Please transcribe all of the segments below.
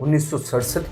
1967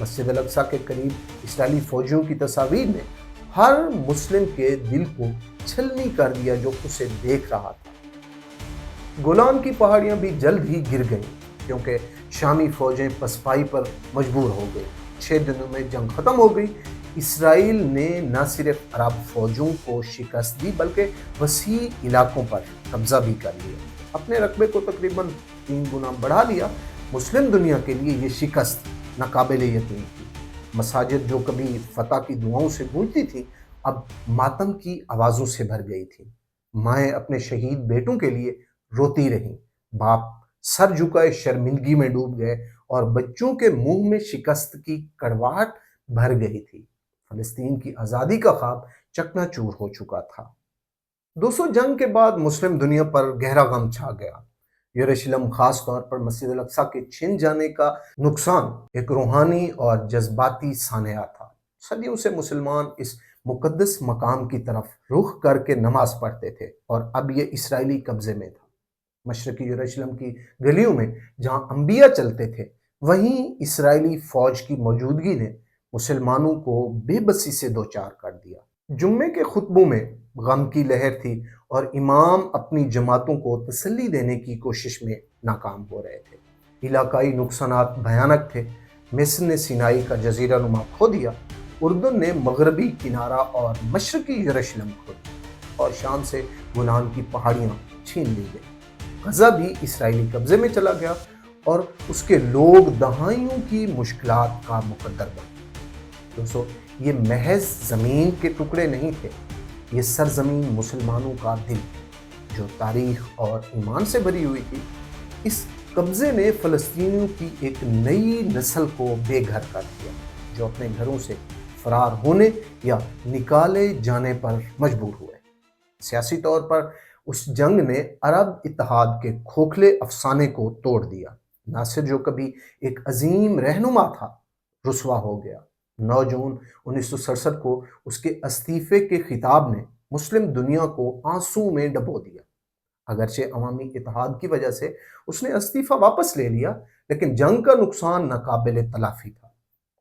مسجد Al-Aqsa کے قریب اسرائیلی فوجیوں کی تصاویر نے ہر مسلم کے دل کو چھلنی کر دیا جو اسے دیکھ رہا تھا۔ گولان کی پہاڑیاں بھی جلد ہی گر گئیں کیونکہ شامی فوجیں پسپائی پر مجبور ہو گئی۔ 6 دنوں میں جنگ ختم ہو گئی۔ اسرائیل نے نہ صرف عرب فوجوں کو شکست دی بلکہ وسیع علاقوں پر قبضہ بھی کر لیا، اپنے رقبے کو تقریباً 3 گنا بڑھا لیا۔ مسلم دنیا کے لیے یہ شکست ناقابل یقین تھی۔ مساجد جو کبھی فتح کی دعاؤں سے گونجتی تھی اب ماتم کی آوازوں سے بھر گئی تھی۔ مائیں اپنے شہید بیٹوں کے لیے روتی رہیں، باپ سر جھکائے شرمندگی میں ڈوب گئے اور بچوں کے منہ میں شکست کی کڑواہٹ بھر گئی تھی۔ فلسطین کی آزادی کا خواب چکنا چور ہو چکا تھا۔ دوستو، جنگ کے بعد مسلم دنیا پر گہرا غم چھا گیا۔ یروشلم، خاص طور پر مسجد الاقصی کے چھن جانے کا نقصان ایک روحانی اور جذباتی سانحہ تھا۔ صدیوں سے مسلمان اس مقدس مقام کی طرف رخ کر کے نماز پڑھتے تھے اور اب یہ اسرائیلی قبضے میں تھا۔ مشرقی یروشلم کی گلیوں میں جہاں انبیاء چلتے تھے وہیں اسرائیلی فوج کی موجودگی نے مسلمانوں کو بے بسی سے دوچار کر دیا۔ جمعے کے خطبوں میں غم کی لہر تھی اور امام اپنی جماعتوں کو تسلی دینے کی کوشش میں ناکام ہو رہے تھے۔ علاقائی نقصانات بھیانک تھے۔ مصر نے سینائی کا جزیرہ نما کھو دیا، اردن نے مغربی کنارہ اور مشرقی یروشلم کھو دیا، اور شام سے گولان کی پہاڑیاں چھین لی گئی۔ غزہ بھی اسرائیلی قبضے میں چلا گیا اور اس کے لوگ دہائیوں کی مشکلات کا مقدر بن گئے۔ دوستو، یہ محض زمین کے ٹکڑے نہیں تھے، یہ سرزمین مسلمانوں کا دل جو تاریخ اور ایمان سے بھری ہوئی تھی۔ اس قبضے نے فلسطینیوں کی ایک نئی نسل کو بے گھر کر دیا جو اپنے گھروں سے فرار ہونے یا نکالے جانے پر مجبور ہوئے۔ سیاسی طور پر اس جنگ نے عرب اتحاد کے کھوکھلے افسانے کو توڑ دیا۔ ناصر جو کبھی ایک عظیم رہنما تھا رسوا ہو گیا۔ 9 جون 1967 کو اس کے استعفے کے خطاب نے مسلم دنیا کو آنسو میں ڈبو دیا۔ اگرچہ عوامی اتحاد کی وجہ سے اس نے استعفیٰ واپس لے لیا، لیکن جنگ کا نقصان ناقابل تلافی تھا۔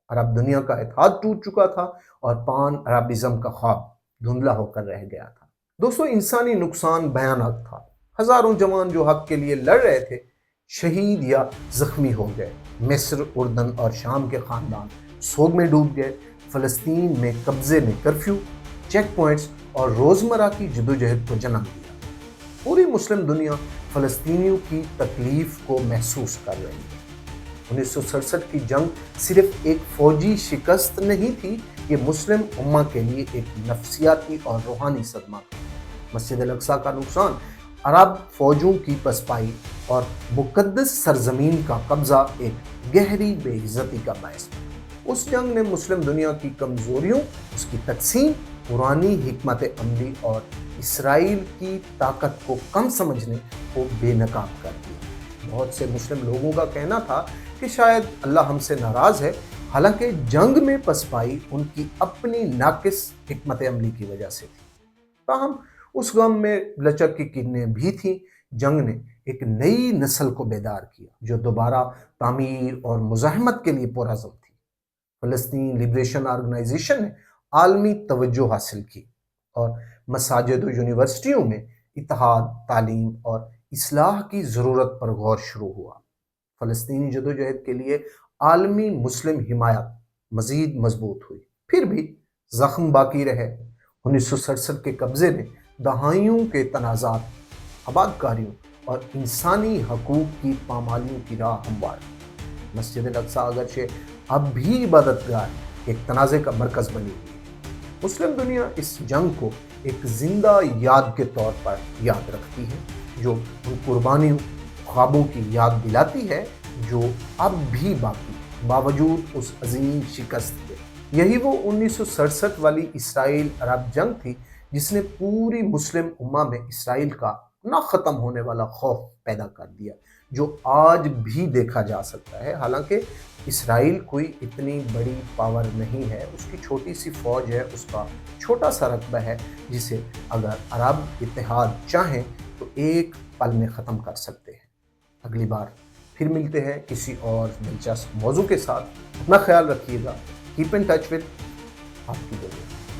عرب دنیا کا اتحاد ٹوٹ چکا تھا اور پان عربزم کا خواب دھندلا ہو کر رہ گیا تھا۔ دوستو، انسانی نقصان بھیانک تھا۔ ہزاروں جوان جو حق کے لیے لڑ رہے تھے شہید یا زخمی ہو گئے۔ مصر، اردن اور شام کے خاندان سوگ میں ڈوب گئے۔ فلسطین میں قبضے نے کرفیو، چیک پوائنٹس اور روزمرہ کی جدوجہد کو جنم دیا۔ پوری مسلم دنیا فلسطینیوں کی تکلیف کو محسوس کر رہی ہے۔ 1967 کی جنگ صرف ایک فوجی شکست نہیں تھی، یہ مسلم امہ کے لیے ایک نفسیاتی اور روحانی صدمہ تھا۔ مسجد الاقصی کا نقصان، عرب فوجوں کی پسپائی اور مقدس سرزمین کا قبضہ ایک گہری بے عزتی کا باعث تھا۔ اس جنگ نے مسلم دنیا کی کمزوریوں، اس کی تقسیم، پرانی حکمت عملی اور اسرائیل کی طاقت کو کم سمجھنے کو بے نقاب کر دیا۔ بہت سے مسلم لوگوں کا کہنا تھا کہ شاید اللہ ہم سے ناراض ہے، حالانکہ جنگ میں پسپائی ان کی اپنی ناقص حکمت عملی کی وجہ سے تھی۔ تاہم اس غم میں لچک کی کرنیں بھی تھیں۔ جنگ نے ایک نئی نسل کو بیدار کیا جو دوبارہ تعمیر اور مزاحمت کے لیے پرعزم تھی۔ فلسطین لبریشن آرگنائزیشن نے عالمی توجہ حاصل کی اور مساجد و یونیورسٹیوں میں اتحاد، تعلیم اور اصلاح کی ضرورت پر غور شروع ہوا۔ فلسطینی جدوجہد کے لیے عالمی مسلم حمایت مزید مضبوط ہوئی۔ پھر بھی زخم باقی رہے۔ 1967 کے قبضے نے دہائیوں کے تنازعات، آباد کاریوں اور انسانی حقوق کی پامالیوں کی راہ ہموار کی۔ مسجد الاقصی اگرچہ اب بھی عبادت گاہ ایک تنازع کا مرکز بنی ہوئی ہے۔ مسلم دنیا اس جنگ کو ایک زندہ یاد کے طور پر یاد رکھتی ہے، جو ان قربانیوں، خوابوں کی یاد دلاتی ہے جو اب بھی باقی ہے باوجود اس عظیم شکست کے۔ یہی وہ 1967 والی اسرائیل عرب جنگ تھی جس نے پوری مسلم امہ میں اسرائیل کا نہ ختم ہونے والا خوف پیدا کر دیا، جو آج بھی دیکھا جا سکتا ہے۔ حالانکہ اسرائیل کوئی اتنی بڑی پاور نہیں ہے، اس کی چھوٹی سی فوج ہے، اس کا چھوٹا سا رقبہ ہے جسے اگر عرب اتحاد چاہیں تو ایک پل میں ختم کر سکتے ہیں۔ اگلی بار پھر ملتے ہیں کسی اور دلچسپ موضوع کے ساتھ. اپنا خیال رکھیے گا. کیپ ان ٹچ وتھ آپ کی جگہ.